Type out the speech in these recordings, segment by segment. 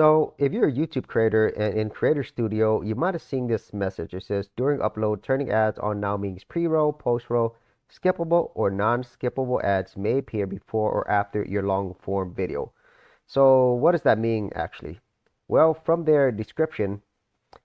So if you're a YouTube creator and in Creator Studio, you might have seen this message. It says during upload, turning ads on now means pre-roll, post-roll, skippable or non-skippable ads may appear before or after your long form video. So what does that mean actually? Well, from their description,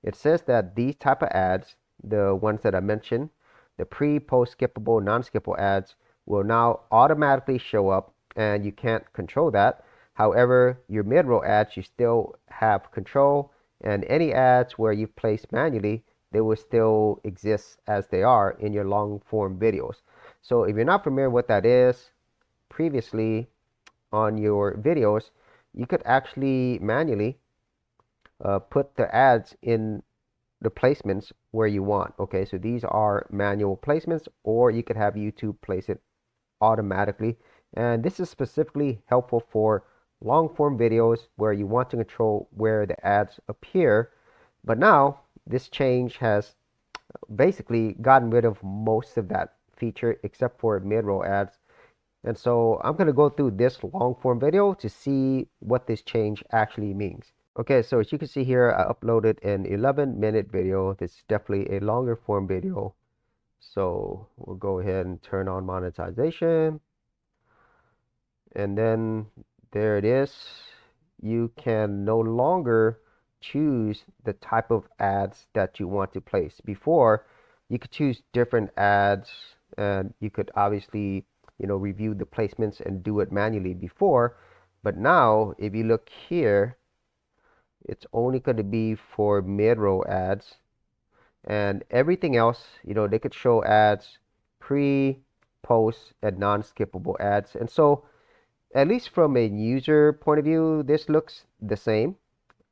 it says that these type of ads, the ones that I mentioned, the pre, post, skippable, non-skippable ads will now automatically show up and you can't control that. However, your mid-roll ads, you still have control, and any ads where you've placed manually, they will still exist as they are in your long form videos. So if you're not familiar what that is, previously on your videos, you could actually manually put the ads in the placements where you want. Okay, so these are manual placements, or you could have YouTube place it automatically. And this is specifically helpful for long form videos where you want to control where the ads appear. But now this change has basically gotten rid of most of that feature except for mid-roll ads. And so I'm going to go through this long form video to see what this change actually means. Okay, so as you can see here, I uploaded an 11-minute video. This is definitely a longer form video. So we'll go ahead and turn on monetization. And then there it is. You can no longer choose the type of ads that you want to place. Before, you could choose different ads, and you could obviously, review the placements and do it manually before. But now, if you look here, it's only going to be for mid-roll ads, and everything else, they could show ads pre, post, and non-skippable ads. And so at least from a user point of view, this looks the same.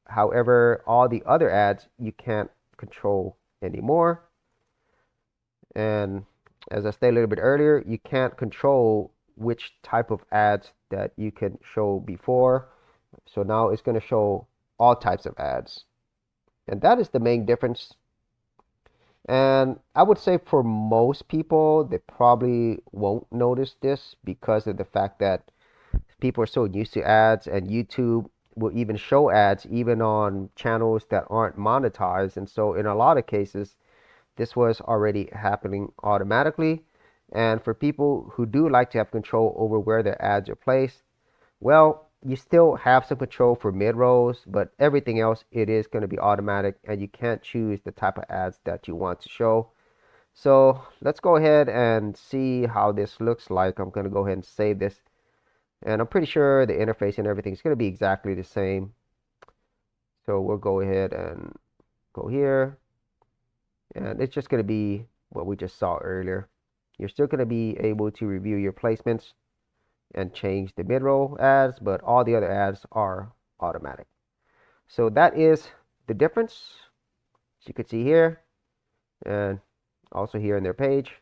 However, all the other ads you can't control anymore. And as I stated a little bit earlier, you can't control which type of ads that you can show before. So now it's going to show all types of ads. And that is the main difference. And I would say for most people, they probably won't notice this because of the fact that people are so used to ads, and YouTube will even show ads even on channels that aren't monetized. And so in a lot of cases, this was already happening automatically. And for people who do like to have control over where their ads are placed, well, you still have some control for mid-rolls, but everything else, it is going to be automatic, and you can't choose the type of ads that you want to show. So let's go ahead and see how this looks like. I'm going to go ahead and save this. And I'm pretty sure the interface and everything is going to be exactly the same. So we'll go ahead and go here. And it's just going to be what we just saw earlier. You're still going to be able to review your placements and change the mid-roll ads, but all the other ads are automatic. So that is the difference, as you can see here, and also here in their page.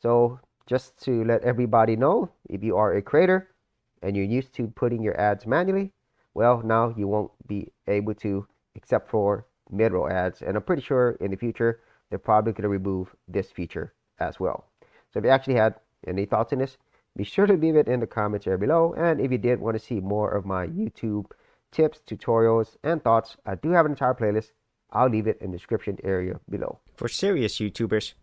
So just to let everybody know, if you are a creator and you're used to putting your ads manually, well, now you won't be able to, except for mid-roll ads. And I'm pretty sure in the future, they're probably going to remove this feature as well. So if you actually had any thoughts on this, be sure to leave it in the comments area below. And if you did want to see more of my YouTube tips, tutorials, and thoughts, I do have an entire playlist. I'll leave it in the description area below. For serious YouTubers,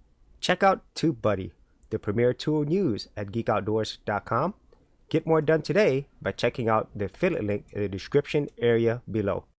check out TubeBuddy, the premier tool news at geekoutdoors.com. Get more done today by checking out the affiliate link in the description area below.